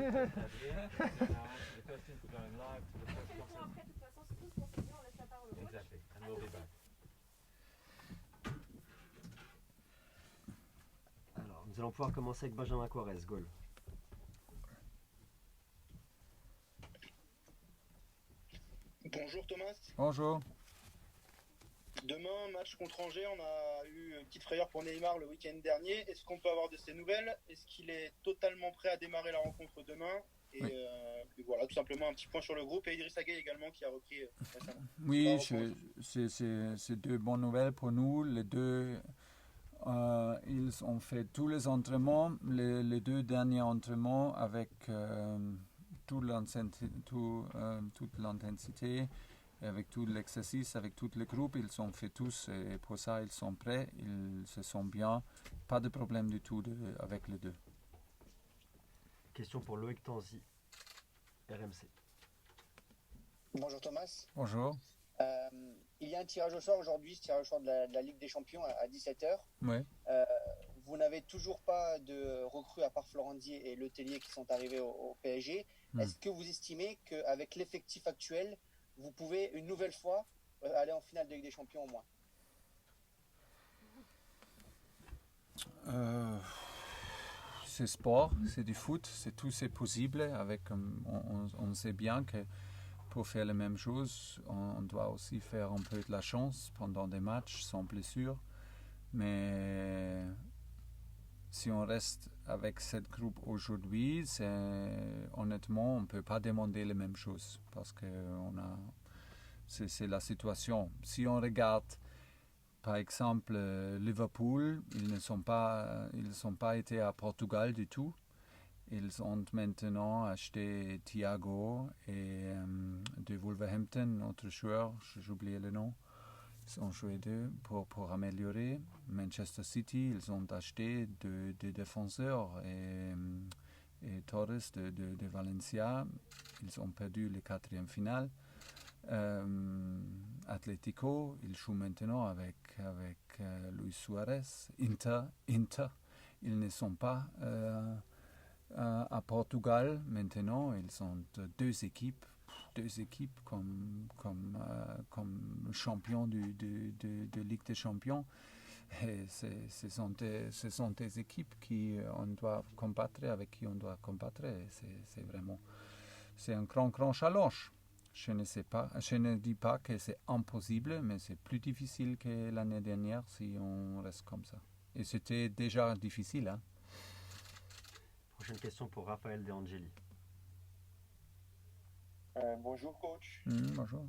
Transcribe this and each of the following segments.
Adrien, the questions are going live to the first Après, person. de toute façon, c'est tout ce qu'on se dit, on laisse la parole au coach. Exactly, and we'll be back. Alors, nous allons pouvoir commencer avec Benjamin Quarez, goal. Bonjour Thomas. Bonjour. Demain, match contre Angers, on a eu une petite frayeur pour Neymar le week-end dernier. Est-ce qu'on peut avoir de ces nouvelles? Est-ce qu'il est totalement prêt à démarrer la rencontre demain? Et, Oui. Et voilà, tout simplement un petit point sur le groupe. Et Idrissa Gueye également qui a repris récemment. Oui, c'est deux bonnes nouvelles pour nous. Les deux, ils ont fait tous les entraînements, les deux derniers entraînements avec toute l'intensité, avec tout l'exercice, avec tout le groupe. Ils ont fait tous et pour ça, ils sont prêts. Ils se sentent bien. Pas de problème du tout avec les deux. Question pour Loïc Tanzi, RMC. Bonjour Thomas. Bonjour. Il y a un tirage au sort aujourd'hui, ce tirage au sort de la Ligue des Champions à 17h. Oui. Vous n'avez toujours pas de recrues à part Florenzi et Letellier qui sont arrivés au PSG. Est-ce que vous estimez qu'avec l'effectif actuel, vous pouvez une nouvelle fois aller en finale de Ligue des Champions au moins? C'est sport, c'est du foot, c'est possible. Avec, on sait bien que pour faire la même chose, on doit aussi faire un peu de la chance pendant des matchs sans blessure. Mais si on reste avec cette groupe aujourd'hui, honnêtement, on ne peut pas demander les mêmes choses parce que c'est la situation. Si on regarde, par exemple, Liverpool, ils ne sont pas été à Portugal du tout. Ils ont maintenant acheté Thiago et de Wolverhampton, notre joueur, j'ai oublié le nom. Ils ont joué deux pour améliorer. Manchester City, ils ont acheté deux défenseurs et Torres de Valencia. Ils ont perdu le quatrième finale. Atlético, ils jouent maintenant avec Luis Suarez. Inter, ils ne sont pas à Portugal maintenant. Ils ont deux équipes comme champions de Ligue des Champions. Et ce sont des équipes on doit combattre, avec qui on doit combattre. C'est un grand challenge. Je ne dis pas que c'est impossible, mais c'est plus difficile que l'année dernière si on reste comme ça. Et c'était déjà difficile. Hein? Prochaine question pour Raphaël De Angeli. Bonjour coach. Bonjour.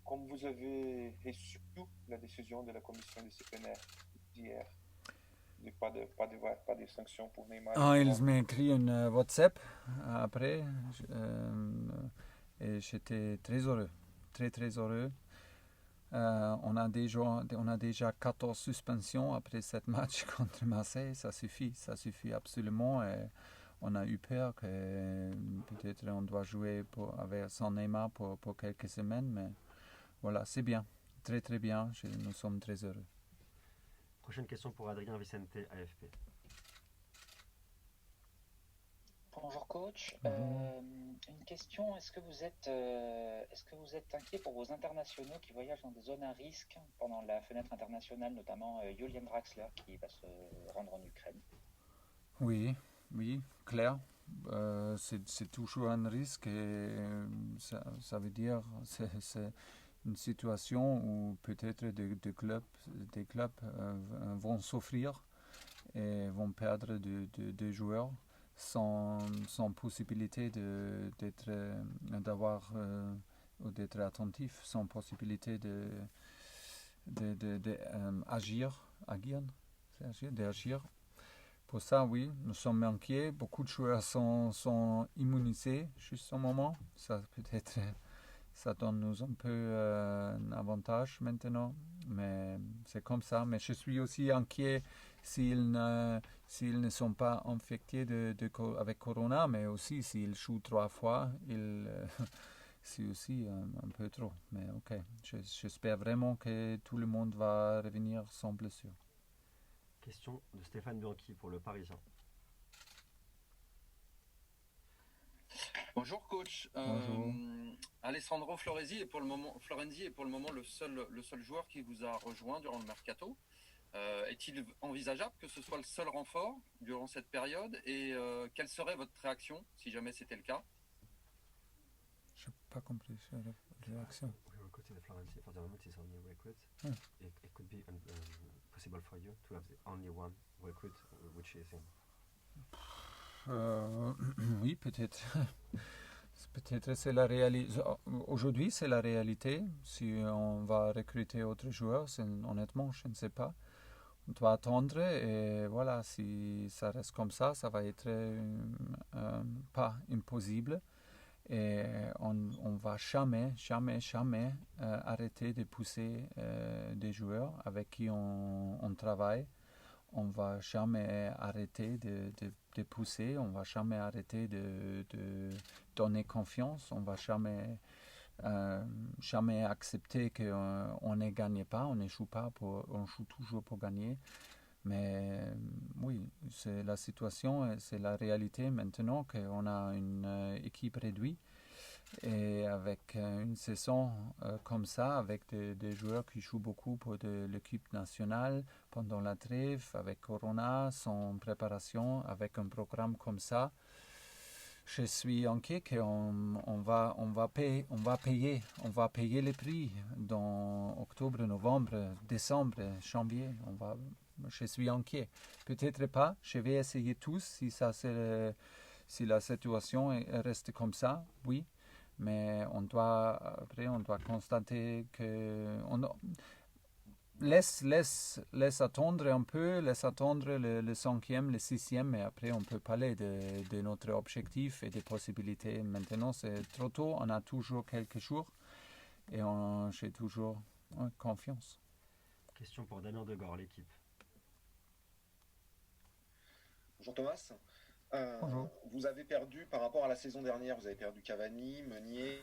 Comme vous avez reçu la décision de la commission disciplinaire d'hier, pas de sanctions pour Neymar. Ils m'ont écrit une WhatsApp après et j'étais très heureux, très heureux. On a déjà 14 suspensions après ce match contre Marseille, ça suffit absolument. Et on a eu peur que peut-être on doit jouer sans Neymar pour quelques semaines, mais voilà, c'est bien, très bien, nous sommes très heureux. Prochaine question pour Adrien Vicente, AFP. Bonjour coach. Une question, est-ce que vous êtes inquiet pour vos internationaux qui voyagent dans des zones à risque pendant la fenêtre internationale, notamment Julian Draxler qui va se rendre en Ukraine? Oui, clair. C'est toujours un risque et ça veut dire c'est une situation où peut-être des clubs vont souffrir et vont perdre des joueurs sans possibilité d'être attentif, sans possibilité d'agir. Pour ça, oui, nous sommes inquiets. Beaucoup de joueurs sont immunisés juste au moment. Ça peut-être ça donne nous un peu un avantage maintenant, mais c'est comme ça. Mais je suis aussi inquiet s'ils ne sont pas infectés avec Corona, mais aussi s'ils jouent 3 fois, c'est aussi un peu trop. Mais ok, j'espère vraiment que tout le monde va revenir sans blessure. Question de Stéphane Bianchi pour le Parisien. Bonjour coach. Bonjour. Alessandro Florenzi est pour le moment le seul joueur qui vous a rejoint durant le mercato. Est-il envisageable que ce soit le seul renfort durant cette période et quelle serait votre réaction si jamais c'était le cas? Je n'ai pas compris la réaction. We're recruiting the Florenzi for the moment. It's only a recruit. Hmm. It could be possible for you to have the only one recruit, which is him. Oui, peut-être. Peut-être c'est la réalité. Aujourd'hui, c'est la réalité. Si on va recruter autres joueurs, honnêtement, je ne sais pas. On doit attendre et voilà, si ça reste comme ça va être pas impossible. Et on va jamais arrêter de pousser des joueurs avec qui on travaille. On va jamais arrêter de pousser, on va jamais arrêter de donner confiance, on va jamais accepter qu'on ne gagne pas, on ne joue pas, on joue toujours pour gagner. Mais oui, c'est la situation, c'est la réalité maintenant qu'on a une équipe réduite. Et avec une saison comme ça, avec des joueurs qui jouent beaucoup pour l'équipe nationale pendant la trêve, avec Corona, sans préparation, avec un programme comme ça, je suis inquiet qu'on va payer les prix dans octobre, novembre, décembre, janvier. Je suis inquiet. Peut-être pas. Je vais essayer tous si la situation reste comme ça, oui. Mais on doit constater que laisse attendre un peu, laisse attendre le 5e, le 6e, et après on peut parler de notre objectif et des possibilités. Maintenant, c'est trop tôt, on a toujours quelques jours et j'ai toujours confiance. Question pour Damien Degore, l'équipe. Bonjour Thomas. Bonjour. Vous avez perdu par rapport à la saison dernière, vous avez perdu Cavani, Meunier,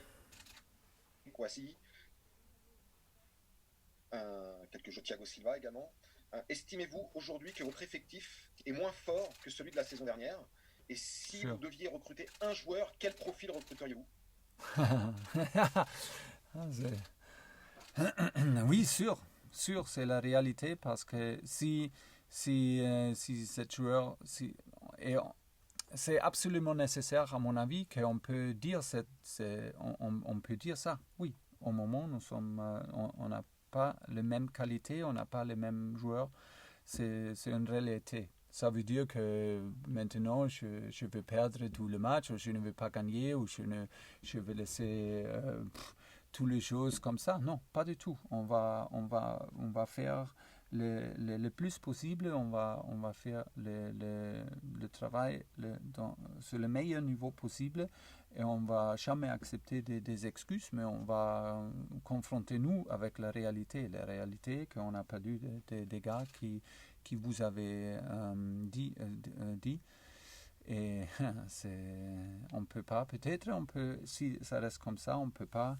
Kouassi, quelques jeux Thiago Silva également. Estimez-vous aujourd'hui que votre effectif est moins fort que celui de la saison dernière? Et si Sûr. vous deviez recruter un joueur, quel profil recruteriez-vous? Oui, sûr, c'est la réalité parce que si cette joueur, c'est absolument nécessaire à mon avis qu'on peut dire on peut dire ça. Oui, au moment on n'a pas la même qualité, on n'a pas les mêmes joueurs. C'est une réalité. Ça veut dire que maintenant je veux perdre tout le match, ou je ne veux pas gagner, ou je veux laisser toutes les choses comme ça. Non, pas du tout. On va faire le plus possible, on va faire le travail sur le meilleur niveau possible, et on va jamais accepter des excuses, mais on va confronter nous avec la réalité qu'on a perdu des gars qui vous avez dit. Et on peut pas, peut-être si ça reste comme ça, on peut pas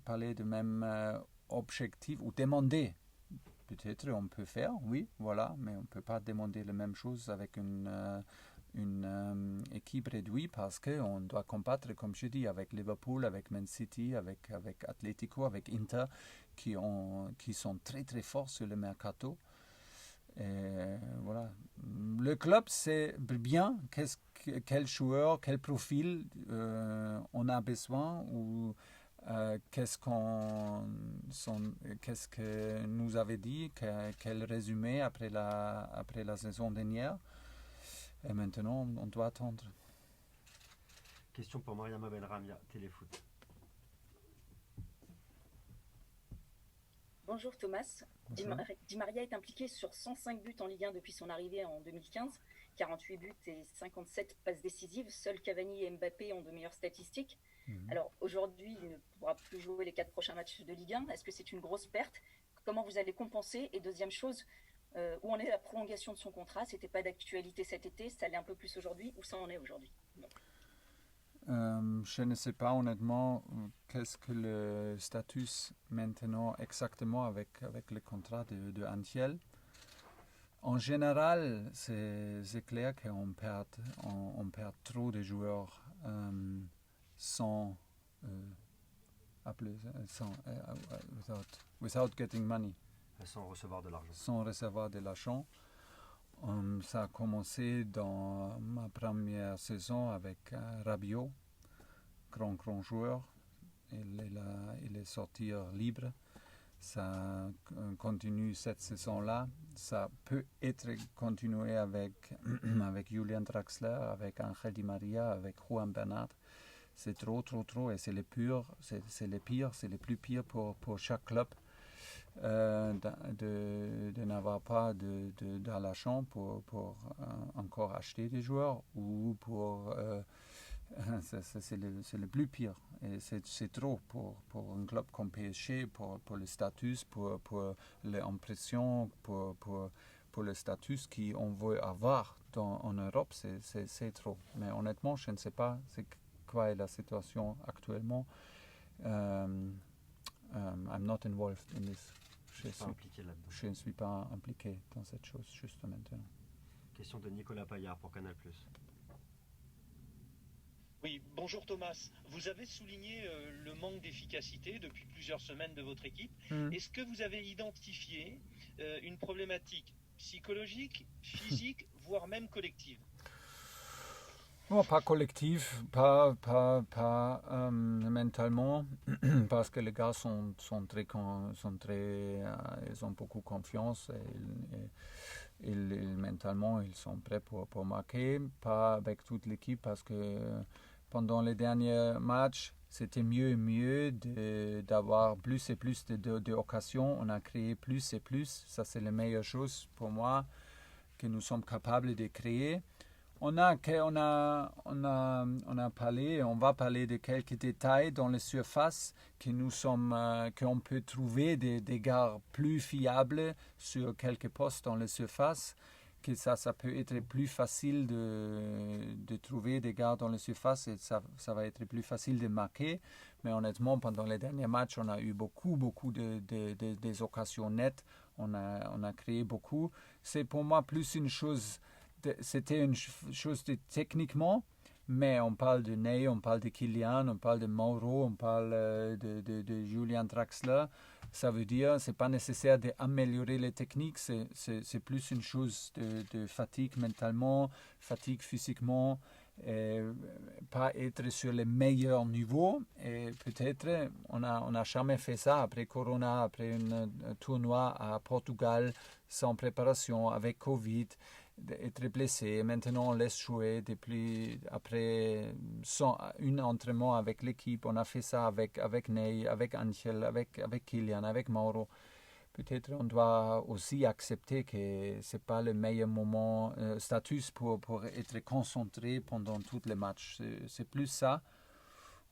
parler de même objectif ou demander. Peut-être on peut faire, oui, voilà, mais on ne peut pas demander la même chose avec une équipe réduite, parce qu'on doit combattre, comme je dis, avec Liverpool, avec Man City, avec Atletico, avec Inter, qui sont très très forts sur le mercato. Et voilà. Le club sait bien quel joueur, quel profil on a besoin, ou qu'est-ce que nous avait dit, quel résumé après la saison dernière. Et maintenant, on doit attendre. Question pour Mariama Benramia, Téléfoot. Bonjour Thomas. Bonjour. Di Maria est impliqué sur 105 buts en Ligue 1 depuis son arrivée en 2015, 48 buts et 57 passes décisives. Seuls Cavani et Mbappé ont de meilleures statistiques. Alors aujourd'hui, il ne pourra plus jouer les 4 prochains matchs de Ligue 1. Est-ce que c'est une grosse perte? Comment vous allez compenser? Et deuxième chose, où en est la prolongation de son contrat? C'était pas d'actualité cet été, ça l'est un peu plus aujourd'hui. Où ça en est aujourd'hui? Je ne sais pas honnêtement qu'est-ce que le statut maintenant exactement avec le contrat de Antiel. En général, c'est clair qu'on on perd trop de joueurs sans, without getting money. Sans recevoir de l'argent. Sans recevoir de l'argent. Ça a commencé dans ma première saison avec Rabiot, grand joueur. Il est sorti libre. Ça continue cette saison-là. Ça peut être continué avec Julian Draxler, avec Angel Di Maria, avec Juan Bernat. C'est trop. Et c'est le pire, c'est le plus pire pour chaque club de n'avoir pas d'argent pour encore acheter des joueurs ou pour... c'est le plus pire. Et c'est trop pour un club comme PSG, pour le statut, pour l'impression, pour le statut qu'on veut avoir en Europe, c'est trop. Mais honnêtement, je ne sais pas quoi est la situation actuellement. I'm not involved in this. Je ne suis pas impliqué dans cette chose juste maintenant. Question de Nicolas Paillard pour Canal+. Oui, bonjour Thomas. Vous avez souligné le manque d'efficacité depuis plusieurs semaines de votre équipe. Est-ce que vous avez identifié une problématique psychologique, physique, voire même collective? Non, pas collectif, pas mentalement, parce que les gars ils ont beaucoup confiance et mentalement ils sont prêts pour marquer, pas avec toute l'équipe parce que pendant les derniers matchs c'était mieux et mieux d'avoir plus et plus d'occasions, on a créé plus et plus, ça c'est la meilleure chose pour moi que nous sommes capables de créer. On va parler de quelques détails dans les surfaces qu'on peut trouver des gars plus fiables sur quelques postes dans les surfaces, que ça peut être plus facile de trouver des gars dans les surfaces et ça va être plus facile de marquer. Mais honnêtement, pendant les derniers matchs, on a eu beaucoup des occasions nettes. On a créé beaucoup. C'est pour moi plus une chose. C'était une chose techniquement, mais on parle de Ney, on parle de Kylian, on parle de Mauro, on parle de Julian Draxler. Ça veut dire c'est pas nécessaire d'améliorer les techniques, c'est plus une chose de fatigue mentalement, fatigue physiquement, et pas être sur le meilleur niveau. Et peut-être on a jamais fait ça après Corona, après un tournoi à Portugal sans préparation, avec Covid. Être blessé. Maintenant, on laisse jouer après un entraînement avec l'équipe. On a fait ça avec Ney, avec Angel, avec Kylian, avec Mauro. Peut-être on doit aussi accepter que ce n'est pas le meilleur moment, status pour être concentré pendant tous les matchs. C'est plus ça.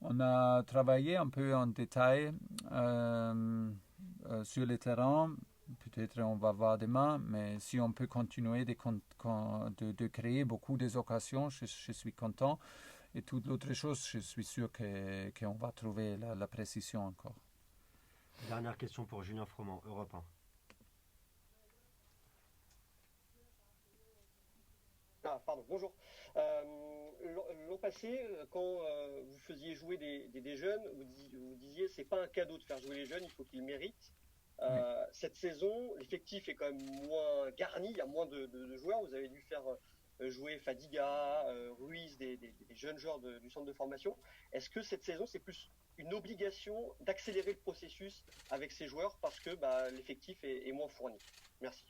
On a travaillé un peu en détail sur le terrain. Peut-être on va voir demain, mais si on peut continuer de créer beaucoup d'occasions, je suis content. Et toute l'autre chose, je suis sûr qu'on va trouver la précision encore. Dernière question pour Julien Froment, Europe 1. Pardon, bonjour. L'an passé, quand vous faisiez jouer des jeunes, vous disiez c'est pas un cadeau de faire jouer les jeunes, il faut qu'ils méritent. Cette saison, l'effectif est quand même moins garni, il y a moins de joueurs. Vous avez dû faire jouer Fadiga, Ruiz, des jeunes joueurs du centre de formation. Est-ce que cette saison, c'est plus une obligation d'accélérer le processus avec ces joueurs parce que l'effectif est moins fourni? Merci.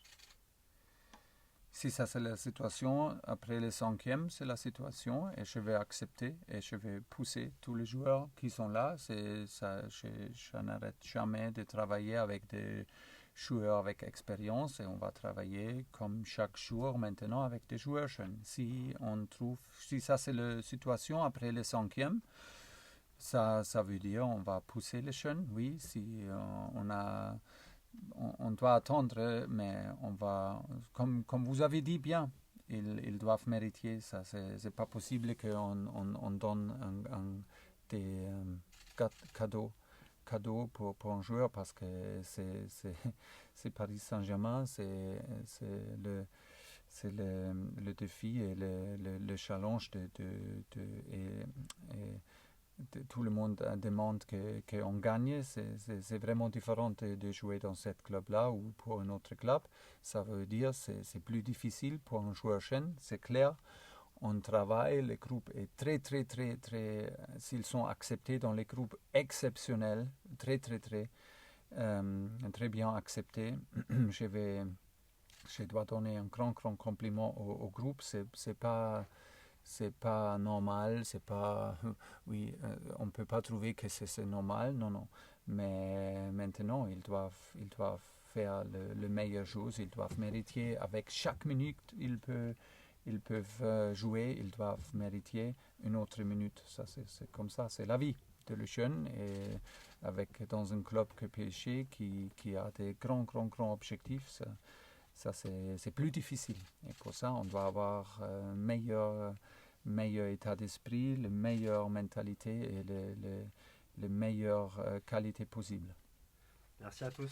Si ça c'est la situation, après les 5e, c'est la situation et je vais accepter et je vais pousser tous les joueurs qui sont là. Je n'arrête jamais de travailler avec des joueurs avec expérience et on va travailler comme chaque jour maintenant avec des joueurs jeunes. Si ça c'est la situation après les 5e, ça veut dire on va pousser les jeunes, oui, si on doit attendre, mais on va, comme vous avez dit bien, ils doivent mériter ça. C'est pas possible qu'on donne des cadeaux cadeau pour un joueur parce que c'est Paris Saint-Germain, c'est le défi et le challenge tout le monde demande qu'on gagne. C'est vraiment différent de jouer dans ce club-là ou pour un autre club. Ça veut dire que c'est plus difficile pour un joueur jeune, c'est clair. On travaille, le groupe est très, s'ils sont acceptés dans les groupes exceptionnels, très bien acceptés. Je dois donner un grand compliment au groupe. C'est pas normal, c'est pas on peut pas trouver que c'est normal, non. Mais maintenant ils doivent faire le meilleur chose, ils doivent mériter avec chaque minute ils peuvent jouer, ils doivent mériter une autre minute. Ça c'est comme ça, c'est la vie de le jeune et dans un club que PSG qui a des grands objectifs. Ça c'est plus difficile. Et pour ça, on doit avoir meilleur état d'esprit, la meilleure mentalité et la meilleure qualité possible. Merci à tous.